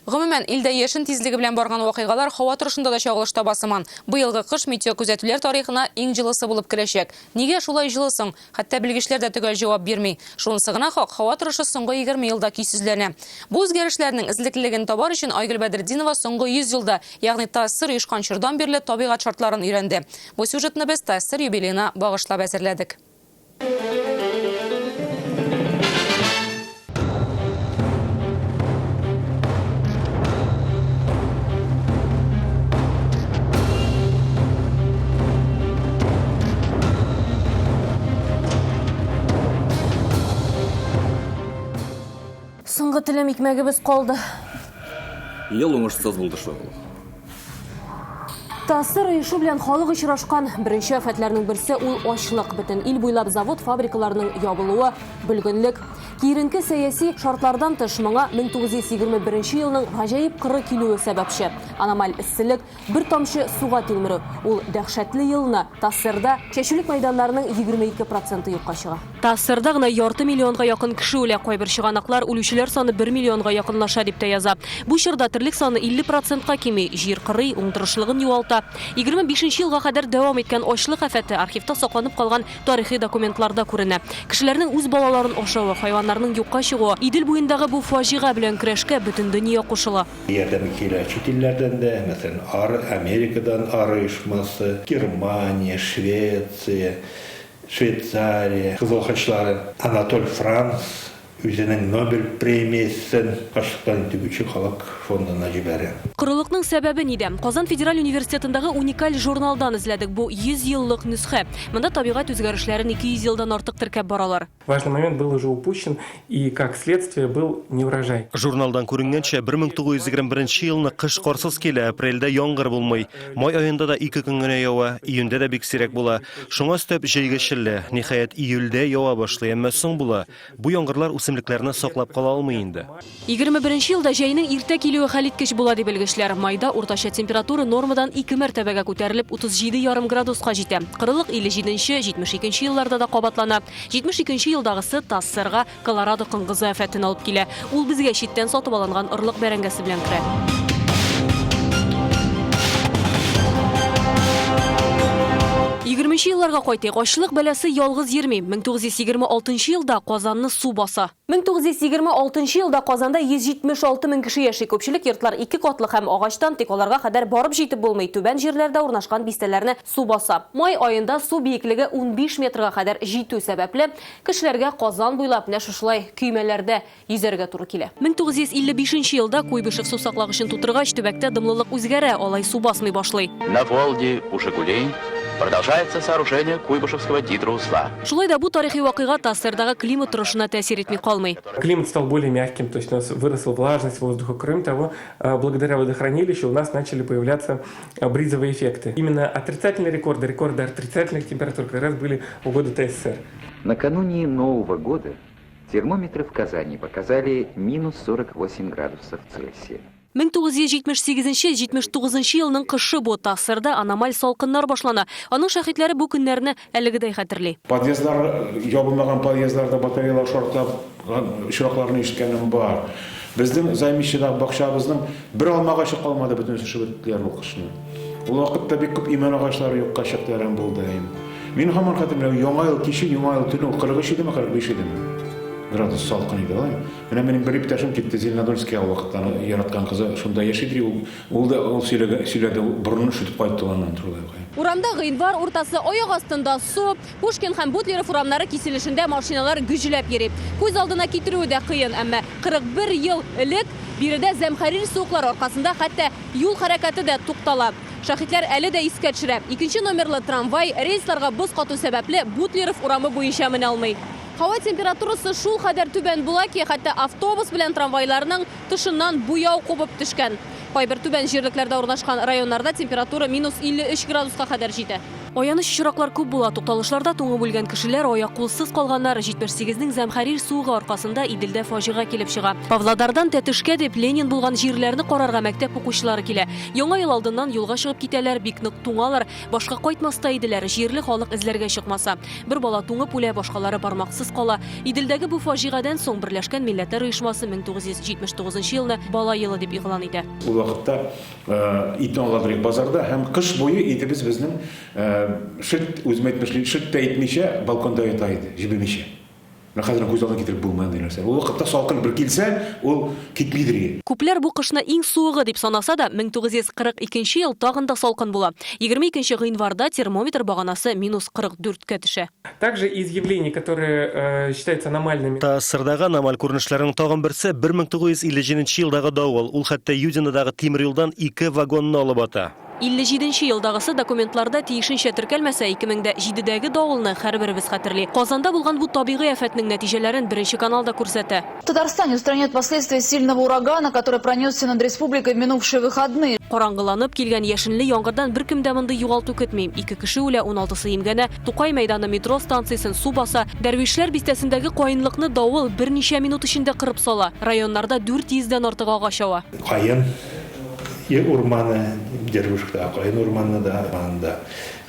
Гомумән, илдә яшен тизлеге белән барган вакыйгалар һава торышында да чагылышта басыман. Быелгы кыш метеокүзәтүләр тарихына иң җылысы булып керәчәк. Нигә шулай җылысың? Хәтта белгечләр дә төгәл җавап бирми. Шунысы гына хак, һава торышы соңгы 20 елда кисезләнә. Бу үзгәрешләрнең эзлеклелеген табар өчен Айгөл Бәдретдинова соңгы 100 елда, ягъни ТАССР оешкан чордан бирле табигать шартларын өйрәнде. Бу сюжетны без ТАССР юбилеена багышлап әзерләдек. Соңгы телем икмәгебез калды. Ел уңышсыз булды шул. ТАССР оешу белән халык очрашкан беренче афәтләрнең берсе ул ачлык. Бөтен ил буйлап завод-фабрикаларның ябылуы, бөлгенлек, киеренке сәяси шартлардан тыш моңа 1921 елның гаҗәеп кыры килүе сәбәпче. Аномаль эсселек, бер тамчы суга тилмерү. Ул дәһшәтле елны ТАССРда чәчүлек мәйданнарының 22% юкка чыга. ТАССРда гына ярты миллионга якын кеше үлә, кайбер чыганаклар үлүчеләр саны 1 миллионга якынлаша дип тә яза. Бу чорда терлек саны 50%-ка кими, җир кырый, уңдырышлыгын юалта. 25 елга кадәр дәвам иткән ачлык афәте архивта сакланып калган тарихи документларда күренә. Кешеләрнең үз балаларын ашавы, хайваннарның юкка чыгуы, Идел буендагы бу фаҗига белән көрәшкә бөтен дөнья кушыла. Ярдәм килә чит илләрдән дә, мәсәлән, Америкадан оешмасы, Германия, Швеция, Швейцария, Кызыл Хачлары, Анатоль Франц үзенең Нобель премиясын кашлыктан түгүче халык фондына җибәрә. Кырылыкның сәбәбе нидә? Казан федераль университетындагы уникаль журналдан эзләдек бу 100 еллык нөсхә. Монда табигать үзгәрешләрен 200 елдан артык теркәп баралар. Важный момент был уже упущен, и как следствие был неурожай. Журналдан күренгәнчә 1921 елны кыш карсыз килә, апрельдә яңгыр булмый. Май аенда да 2 көн генә ява, июньдә дә бик сирәк була. Шуңа өстәп җәйгәчелле, ниһаять июльдә ява башлый, әмма соң була. Бу яңгырлар үсемлекләрне саклап кала алмый инде. 21 елда җәйнең иртә килүе хәлиткеч була дип белгечләр. Майда уртача температура нормадан 2 мәртәбәгә күтәрелеп 37,5 градуска җитә. Кырылык 57-72 елларда да кабатлана. 72 елдагысы ТАССРга Колорадо кыңгызы афәтен алып килә. Ул безгә читтән сатып алынган ырлык бәрәңгесе белән керә. 20 елларга кайтыйк. Ачлык бәләсе ялгыз йөрми. 1926 елда Казанны су баса. 1926 елда Казанда 176 мең кеше яши. Күпчелек йортлар 2 катлы һәм агачтан, тик аларга кадәр барып җитеп булмый. Түбән җирләрдә урнашкан бистәләрне су баса. Май аенда су биеклеге 15 метрга кадәр җитү сәбәпле кешеләргә Казан буйлап нә шушылай көймәләрдә йөзәргә туры килә. 1955 елда Куйбышев су саклагычын тутыргач, төбәктә дымлылык үзгәрә, алай су басмый башлый. На Волге у Жигулей продолжается сооружение Куйбышевского гидроузла. Шулай да бу тарихи вакыйга ТАССРдагы климат торышына тәэсир итми калмый. Климат стал более мягким, то есть у нас выросла влажность воздуха. Кроме того, благодаря водохранилищу у нас начали появляться бризовые эффекты. Именно отрицательные рекорды отрицательных температур как раз были у года ТССР. Накануне Нового года термометры в Казани показали минус 48 градусов Цельсия. 1978-79 елның кышы бу ТАССРда аномаль салкыннар башлана. Аның шаһитләре бу көннәрне әлегедәй хәтерли. Подъездлар, ябылмаган подъездларда батареялар шартлап очракларны ишеткәнем бар. Безнең займичыдагы бакчабызның бер алма агачы калмады, бөтен шыбытлар ул кышны. Ул вакытта бик күп имән агачлары юкка чыктырган булды. Мин һаман хәтерләйм, яңа ел кичен, яңа ел төне 43 идеме, 45 идеме. Градус салкын иде. Менә минем бер иптәшем китте Зеленодольская вакыттан яраткан кызы шунда яши, ул да сөйләде, бурынын шүтеп кайтты аннан турылай. Урамда гыйнвар уртасы аяк астында су, Пушкин һәм Бутлеров урамнары киселешендә машиналар гүҗләп йөри. Күз алдына китерүе дә кыен, әмма 41 ел элек биредә Зәмхәрир суыклар аркасында хәтта юл хәрәкәте дә туктала. Шаһитлар әле дә искә төшерә. 2 номерлы трамвай рейсларга боз кату сәбәпле Бутлеров урамы буенча менә алмый. Һава температурасы шул кадәр түбән була ки, хәтта автобус белән трамвайларның тышыннан буяу кубып төшкән. Кайбер түбән җирлекләрдә урнашкан районнарда температура минус 53 градуска кадәр җитә. Аяныч очраклар күп була. Тукталышларда туңып үлгән кешеләр, аяк кулсыз калганнар 78-нең Зәмхәрир суыгы аркасында Иделдә фаҗига килеп чыга. Павлодардан Тәтешкә дип Ленин булган җирләрне карарга мәктәп укучылары килә. Яңа ел алдыннан юлга чыгып китәләр, бик нык туңалар, башка кайтмаста иделәр, җирле халык эзләргә чыкмаса. Бер бала туңып үлә, башкалары бармаксыз кала. Иделдәге бу фаҗигадан соң Берләшкән Милләтләр Оешмасы 1979 елны бала елы дип игълан итә. Ул вакытта ит аңладырык базарда һәм кыш буе итебез безнең шит үзмәйтмешли шит әйтмичә балконда ята иде, җибемичә. Хәзер күз алдына китереп булмады нәрсә. Ул вакытта салкын бер килсә, ул китмидер. Күпләр бу кышны иң суыгы дип санаса да, 1942 ел тагын да салкын була. 22 гыйнварда термометр баганасы -44-кә төшә. Также из явлений, которые считаются аномальными. Сырдагы аномаль күренешләрнең тагын берсе 1957 елдагы давыл. Ул хәтта Юдинадагы тимер юлдан 2 вагонны алып ата. 57 елдагысы документларда тиешенчә теркәлмәсә, 2007дәге давылны һәрберебез хәтерли. Казанда булган бу табигый афәтнең нәтиҗәләрен беренче каналда күрсәтә. В Татарстане устраняют последствия сильного урагана, который пронесся над республикой в минувшие выходные. Караңгыланып килгән яшенле яңгырдан беркем дә монда югалту көтми. 2 кеше үлә, 16сы имгәнә. Тукай мәйданы метро станциясын су баса. Дәрвишләр бистәсендәге каенлыкны давыл берничә минут эчендә кырып сала. Районнарда 400дән артык агач ава. Кайын урманы, Дербышкта кайын урманы да анда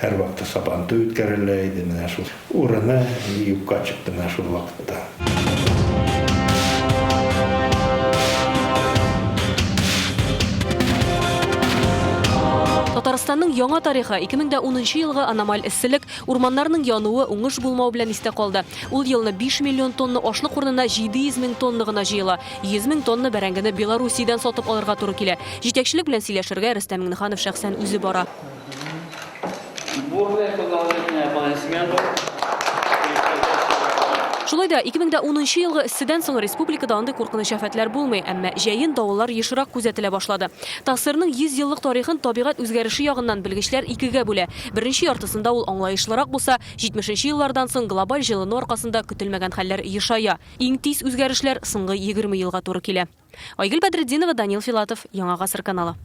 һәр вакытта сабанты үткәрелә иде, менә шул урыны юкка чыкты менә шул вакытта. Татарстанның яңа тарихы 2010 елгы аномаль эсселек, урманнарның януы, уңыш булмау белән истә калды. Ул елны 5 миллион тонна ашлык урынына 700 мең тонна гына җыела. 100 мең тонна бәрәңгене Белоруссиядән сатып алырга туры килә. Җитәкчелек белән сөйләшергә Рөстәм Миңнеханов шәхсән үзе бара. Шулай да 2010 елгы эсседән соң республикада андый куркыныч афәтләр булмый, әмма җәен давыллар ешрак күзәтелә башлады. Тасырның 100 еллык тарихын табигать үзгәреше ягыннан белгечләр икегә бүлә. Беренче яртысында ул аңлаешлырак булса, 70нче еллардан соң глобаль җылыну аркасында көтелмәгән хәлләр ешая. Иң тиз үзгәрешләр соңгы 20 елга туры килә. Айгөл Бәдретдинова, Данил Филатов, Яңа гасыр каналы.